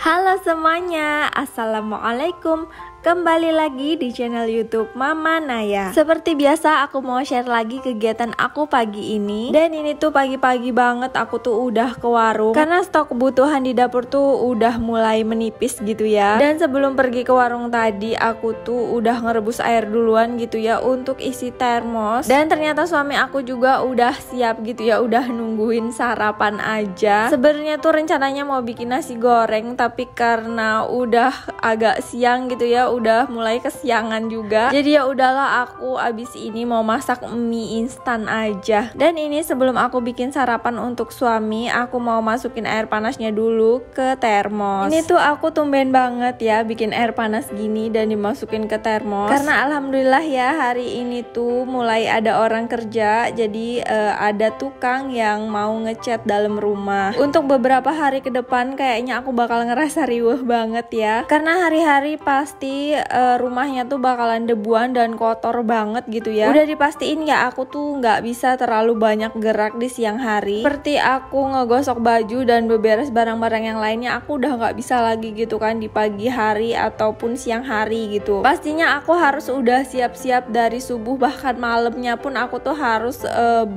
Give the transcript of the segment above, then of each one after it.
Halo semuanya, assalamualaikum. Kembali lagi di channel YouTube Mama Naya. Seperti biasa aku mau share lagi kegiatan aku pagi ini. Dan ini tuh pagi-pagi banget aku tuh udah ke warung karena stok kebutuhan di dapur tuh udah mulai menipis gitu ya. Dan sebelum pergi ke warung tadi aku tuh udah ngerebus air duluan gitu ya untuk isi termos. Dan ternyata suami aku juga udah siap gitu ya, udah nungguin sarapan aja. Sebenarnya tuh rencananya mau bikin nasi goreng, tapi karena udah agak siang gitu ya, udah mulai kesiangan juga, jadi ya udahlah aku abis ini mau masak mie instan aja. Dan ini sebelum aku bikin sarapan untuk suami, aku mau masukin air panasnya dulu ke termos. Ini tuh aku tumben banget ya bikin air panas gini dan dimasukin ke termos, karena alhamdulillah ya hari ini tuh mulai ada orang kerja, jadi ada tukang yang mau ngecat dalam rumah. Untuk beberapa hari ke depan kayaknya aku bakal ngerasa riweuh banget ya, karena hari-hari pasti rumahnya tuh bakalan debuan dan kotor banget gitu ya. Udah dipastiin ya aku tuh nggak bisa terlalu banyak gerak di siang hari. Seperti aku ngegosok baju dan beberes barang-barang yang lainnya, aku udah nggak bisa lagi gitu kan di pagi hari ataupun siang hari gitu. Pastinya aku harus udah siap-siap dari subuh, bahkan malamnya pun aku tuh harus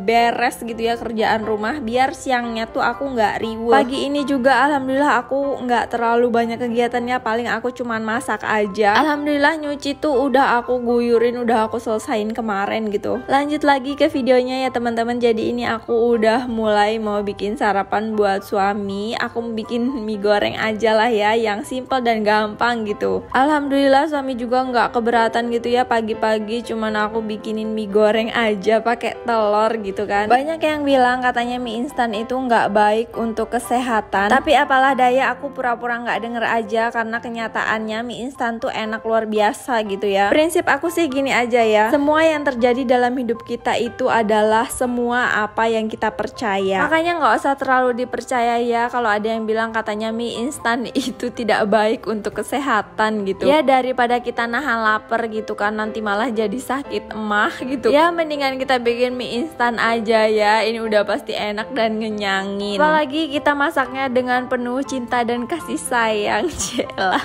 beres gitu ya kerjaan rumah, biar siangnya tuh aku nggak riweuh. Pagi ini juga alhamdulillah aku nggak terlalu banyak kegiatannya, paling aku cuman masak aja. Alhamdulillah nyuci tuh udah aku guyurin, udah aku selesain kemarin gitu. Lanjut lagi ke videonya ya teman-teman. Jadi ini aku udah mulai mau bikin sarapan buat suami. Aku bikin mie goreng aja lah ya, yang simple dan gampang gitu. Alhamdulillah suami juga nggak keberatan gitu ya, pagi-pagi cuman aku bikinin mie goreng aja pakai telur gitu kan. Banyak yang bilang katanya mie instan itu nggak baik untuk kesehatan, tapi apalah daya, aku pura-pura nggak denger aja, karena kenyataannya mie instan tuh enak luar biasa gitu ya. Prinsip aku sih gini aja ya, semua yang terjadi dalam hidup kita itu adalah semua apa yang kita percaya. Makanya nggak usah terlalu dipercaya ya kalau ada yang bilang katanya mie instan itu tidak baik untuk kesehatan gitu ya. Daripada kita nahan lapar gitu kan, nanti malah jadi sakit emah gitu ya, mendingan kita bikin mie instan aja ya. Ini udah pasti enak dan ngenyangin, apalagi kita masaknya dengan penuh cinta dan kasih sayang.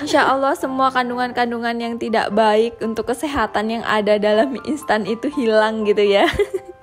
Insya Allah semua kandungan-kandungan yang tidak baik untuk kesehatan yang ada dalam mie instan itu hilang gitu ya.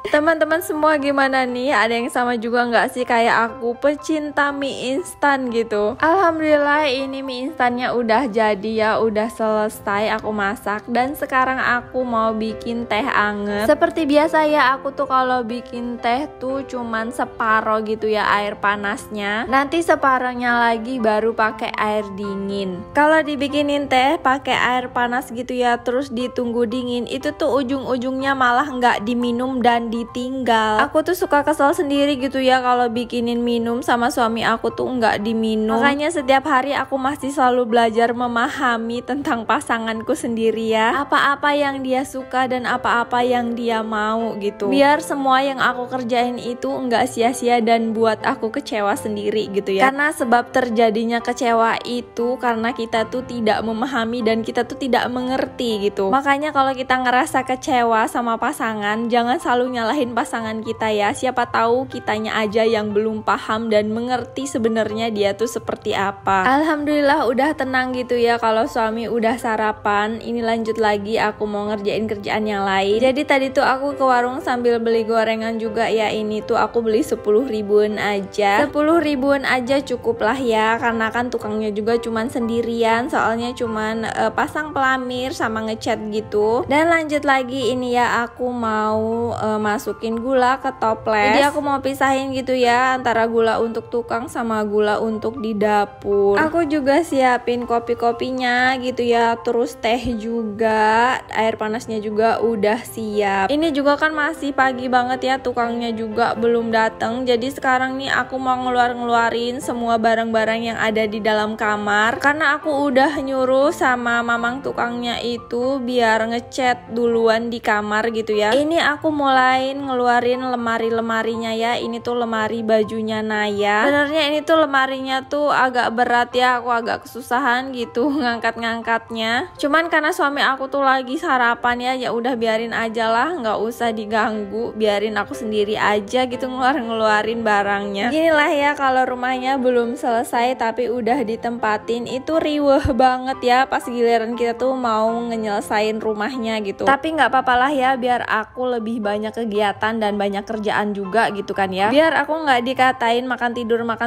Teman-teman semua gimana nih? Ada yang sama juga nggak sih kayak aku, pecinta mie instan gitu? Alhamdulillah ini mie instannya udah jadi ya, udah selesai aku masak. Dan sekarang aku mau bikin teh anget. Seperti biasa ya, aku tuh kalau bikin teh tuh cuman separoh gitu ya air panasnya. Nanti separohnya lagi baru pakai air dingin. Kalau dibikinin teh pakai air panas gitu ya, terus ditunggu dingin, itu tuh ujung-ujungnya malah nggak diminum dan ditinggal. Aku tuh suka kesel sendiri gitu ya kalau bikinin minum sama suami aku tuh nggak diminum. Makanya setiap hari aku masih selalu belajar memahami tentang pasanganku sendiri ya, apa-apa yang dia suka dan apa-apa yang dia mau gitu, biar semua yang aku kerjain itu nggak sia-sia dan buat aku kecewa sendiri gitu ya. Karena sebab terjadinya kecewa itu karena kita tuh tidak memahami dan kita tuh tidak mengerti gitu. Makanya kalau kita ngerasa kecewa sama pasangan, jangan selalu nyalahin pasangan kita ya. Siapa tahu kitanya aja yang belum paham dan mengerti sebenarnya dia tuh seperti apa. Alhamdulillah udah tenang gitu ya kalau suami udah sarapan. Ini lanjut lagi aku mau ngerjain kerjaan yang lain. Jadi tadi tuh aku ke warung sambil beli gorengan juga ya. Ini tuh aku beli 10 ribuan aja. 10 ribuan aja cukup lah ya, karena kan tukangnya juga cuman sendirian, soalnya cuman pasang pelamir sama ngecat gitu. Dan lanjut lagi ini ya, aku mau masukin gula ke toples. Jadi aku mau pisahin gitu ya antara gula untuk tukang sama gula untuk di dapur. Aku juga siapin kopi-kopinya gitu ya, terus teh juga, air panasnya juga udah siap. Ini juga kan masih pagi banget ya, tukangnya juga belum datang. Jadi sekarang nih aku mau ngeluarin semua barang-barang yang ada di dalam kamar, karena aku udah nyuruh sama mamang tukangnya itu biar ngecat duluan di kamar gitu ya. Ini aku mulai mulai ngeluarin lemari-lemarinya ya. Ini tuh lemari bajunya Naya. Sebenarnya ini tuh lemarinya tuh agak berat ya, aku agak kesusahan gitu ngangkat-ngangkatnya. Cuman karena suami aku tuh lagi sarapan ya udah biarin aja lah, nggak usah diganggu, biarin aku sendiri aja gitu ngeluarin barangnya. Inilah ya kalau rumahnya belum selesai tapi udah ditempatin, itu riweh banget ya pas giliran kita tuh mau nyelesain rumahnya gitu. Tapi nggak apa-apa lah ya, biar aku lebih banyak kegiatan dan banyak kerjaan juga gitu kan ya, biar aku nggak dikatain makan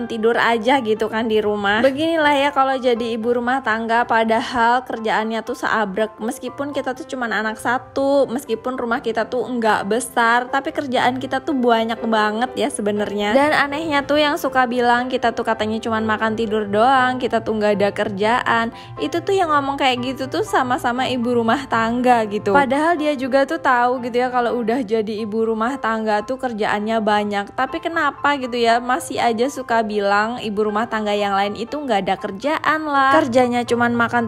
tidur aja gitu kan di rumah. Beginilah ya kalau jadi ibu rumah tangga, padahal kerjaannya tuh seabrek. Meskipun kita tuh cuman anak satu, meskipun rumah kita tuh nggak besar, tapi kerjaan kita tuh banyak banget ya sebenarnya. Dan anehnya tuh yang suka bilang kita tuh katanya cuman makan tidur doang, kita tuh nggak ada kerjaan, itu tuh yang ngomong kayak gitu tuh sama-sama ibu rumah tangga gitu. Padahal dia juga tuh tahu gitu ya kalau udah jadi ibu rumah tangga tuh kerjaannya banyak. Tapi kenapa gitu ya masih aja suka bilang ibu rumah tangga yang lain itu nggak ada kerjaan lah, kerjanya cuman makan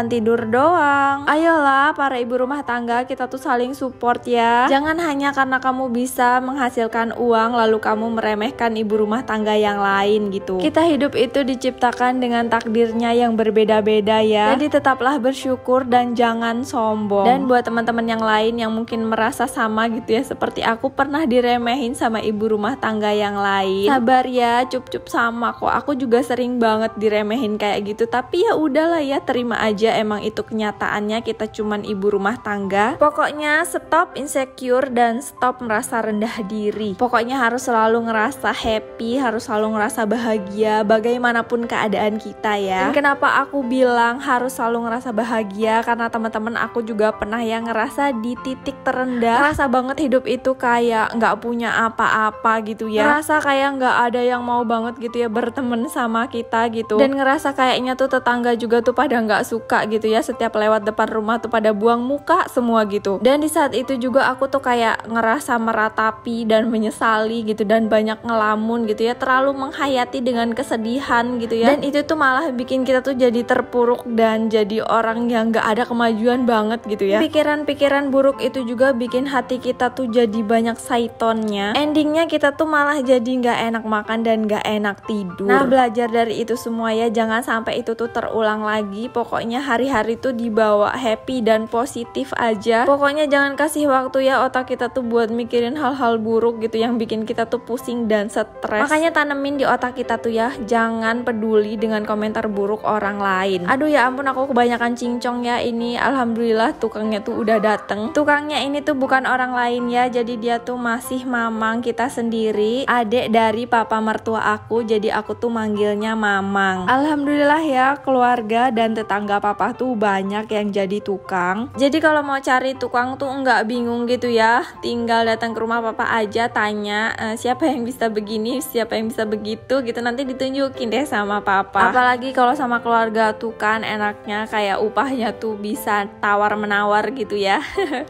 tidur doang. Ayolah para ibu rumah tangga, kita tuh saling support ya. Jangan hanya karena kamu bisa menghasilkan uang lalu kamu meremehkan ibu rumah tangga yang lain gitu. Kita hidup itu diciptakan dengan takdirnya yang berbeda-beda ya. Jadi tetaplah bersyukur dan jangan sombong. Dan buat teman-teman yang lain yang mungkin merasa sama gitu ya seperti aku pernah diremehin sama ibu rumah tangga yang lain, sabar ya, cup-cup sama kok. Aku juga sering banget diremehin kayak gitu. Tapi ya udahlah ya, terima aja, emang itu kenyataannya, kita cuman ibu rumah tangga. Pokoknya stop insecure dan stop merasa rendah diri. Pokoknya harus selalu ngerasa happy, harus selalu ngerasa bahagia bagaimanapun keadaan kita ya. Dan kenapa aku bilang harus selalu ngerasa bahagia, karena teman-teman aku juga pernah yang ngerasa di titik terendah, ngerasa banget hidup itu kayak nggak punya apa-apa gitu ya, ngerasa kayak nggak ada yang mau banget gitu ya berteman sama kita gitu, dan ngerasa kayaknya tuh tetangga juga tuh pada nggak suka gitu ya, setiap lewat depan rumah tuh pada buang muka semua gitu. Dan di saat itu juga aku tuh kayak ngerasa meratapi dan menyesali gitu, dan banyak ngelamun gitu ya, terlalu menghayati dengan kesedihan gitu ya. Dan itu tuh malah bikin kita tuh jadi terpuruk dan jadi orang yang nggak ada kemajuan banget gitu ya. Pikiran-pikiran buruk itu juga bikin hati kita tuh jadi banyak syaitonnya. Endingnya kita tuh malah jadi nggak enak makan dan nggak enak tidur. Nah, belajar dari itu semua ya, jangan sampai itu tuh terulang lagi. Pokoknya hari-hari tuh dibawa happy dan positif aja. Pokoknya jangan kasih waktu ya otak kita tuh buat mikirin hal-hal buruk gitu yang bikin kita tuh pusing dan stres. Makanya tanemin di otak kita tuh ya, jangan peduli dengan komentar buruk orang lain. Aduh ya ampun, aku kebanyakan cincong ya ini. Alhamdulillah tukangnya tuh udah dateng. Tukangnya ini tuh bukan orang lain ya, jadi dia tuh masih mamang kita sendiri, adik dari papa mertua aku, jadi aku tuh manggilnya mamang. Alhamdulillah ya, keluarga dan tetangga papa tuh banyak yang jadi tukang. Jadi kalau mau cari tukang tuh nggak bingung gitu ya, tinggal datang ke rumah papa aja, tanya siapa yang bisa begini, siapa yang bisa begitu gitu, nanti ditunjukin deh sama papa. Apalagi kalau sama keluarga tuh kan enaknya kayak upahnya tuh bisa tawar-menawar gitu ya.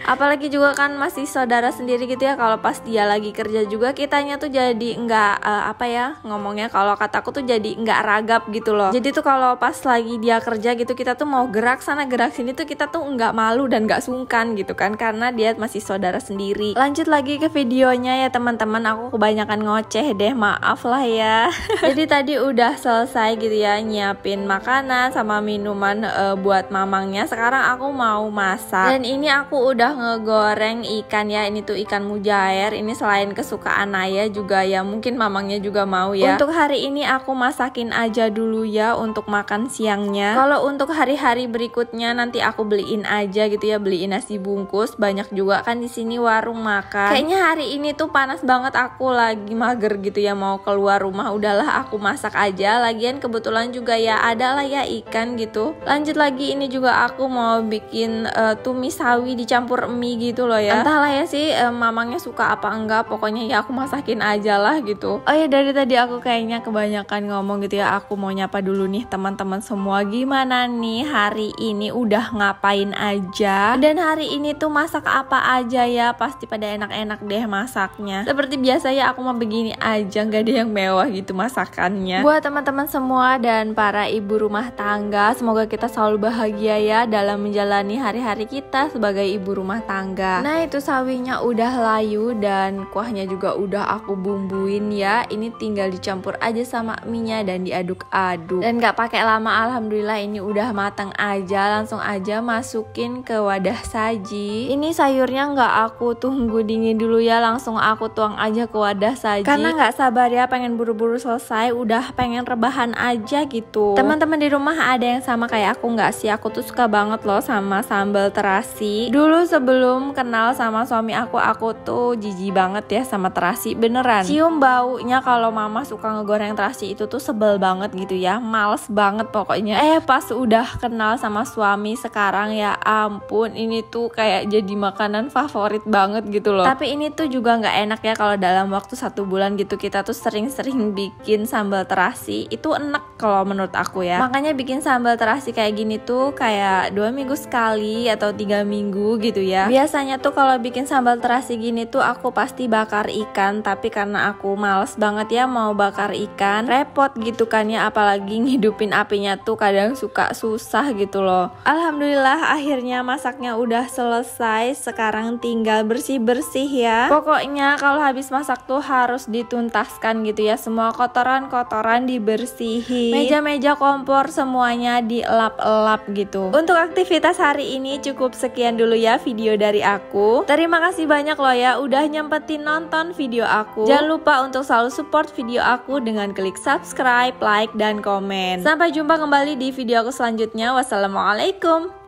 Apalagi juga kan masih saudara sendiri gitu ya, kalau pas dia lagi kerja juga kitanya tuh jadi nggak apa ya ngomongnya, kalau kataku tuh jadi nggak ragap gitu loh. Jadi tuh kalau pas lagi dia kerja gitu, kita tuh mau gerak sana gerak sini tuh kita tuh nggak malu dan nggak sungkan gitu kan, karena dia masih saudara sendiri. Lanjut lagi ke videonya ya teman-teman, aku kebanyakan ngoceh deh, maaf lah ya. Jadi tadi udah selesai gitu ya nyiapin makanan sama minuman buat mamangnya. Sekarang aku mau masak, dan ini aku udah ngegoreng ikan ya. Ini tuh ikan mujair, ini selain kesukaan Naya juga ya mungkin mamangnya juga mau ya. Untuk hari ini aku masakin aja dulu ya untuk makan siangnya. Kalau untuk hari-hari berikutnya nanti aku beliin aja gitu ya, beliin nasi bungkus. Banyak juga kan di sini warung makan. Kayaknya hari ini tuh panas banget, aku lagi mager gitu ya mau keluar rumah, udahlah aku masak aja. Lagian kebetulan juga ya ada lah ya ikan gitu. Lanjut lagi, ini juga aku mau bikin tumis sawi dicampur mie gitu loh ya. Entahlah ya sih mamangnya suka apa enggak, pokoknya ya aku masakin aja lah gitu. Oh ya, dari tadi aku kayaknya kebanyakan ngomong gitu ya. Aku mau nyapa dulu nih teman-teman semua, gimana nih hari ini, udah ngapain aja, dan hari ini tuh masak apa aja ya. Pasti pada enak-enak deh masaknya. Seperti biasa ya, aku mau begini aja, nggak ada yang mewah gitu masakannya. Buat teman-teman semua dan para ibu rumah tangga, semoga kita selalu bahagia ya dalam menjalani hari-hari kita sebagai ibu rumah tangga. Nah itu sawinya udah layu dan kuahnya juga udah aku bumbuin ya. Ini tinggal dicampur aja sama mie-nya dan diaduk-aduk. Dan gak pakai lama, alhamdulillah ini udah matang aja. Langsung aja masukin ke wadah saji. Ini sayurnya nggak aku tunggu dingin dulu ya, langsung aku tuang aja ke wadah saji. Karena nggak sabar ya, pengen buru-buru selesai, udah pengen rebahan aja gitu. Teman-teman di rumah ada yang sama kayak aku nggak sih? Aku tuh suka banget loh sama sambal terasi. Dulu sebelum kenal sama suami aku tuh jijik banget ya sama terasi, beneran. Cium baunya kalau mama suka ngegoreng terasi itu tuh sebel banget gitu ya, males banget pokoknya. Pas udah kenal sama suami sekarang ya ampun, ini tuh kayak jadi makanan favorit banget gitu loh. Tapi ini tuh juga nggak enak ya kalau dalam waktu 1 bulan gitu kita tuh sering-sering bikin sambal terasi. Itu enak kalau menurut aku ya. Makanya bikin sambal terasi kayak gini tuh kayak 2 minggu sekali atau 3 minggu gitu ya. Biasanya tuh kalau bikin sambal terasi gini tuh aku pasti bakar ikan, tapi karena aku males banget ya mau bakar ikan, repot gitu kan ya, apalagi ngidupin apinya tuh kadang suka susah gitu loh. Alhamdulillah akhirnya masaknya udah selesai. Sekarang tinggal bersih-bersih ya. Pokoknya kalau habis masak tuh harus dituntaskan gitu ya, semua kotoran-kotoran dibersihin, meja-meja kompor semuanya dielap-elap gitu. Untuk aktivitas hari ini cukup sekian dulu ya video dari aku. Terima kasih banyak loh ya udah nyempetin nonton video aku. Jangan lupa untuk selalu support video aku dengan klik subscribe, like, dan komen. Sampai jumpa kembali di video aku selanjutnya. Wassalamualaikum.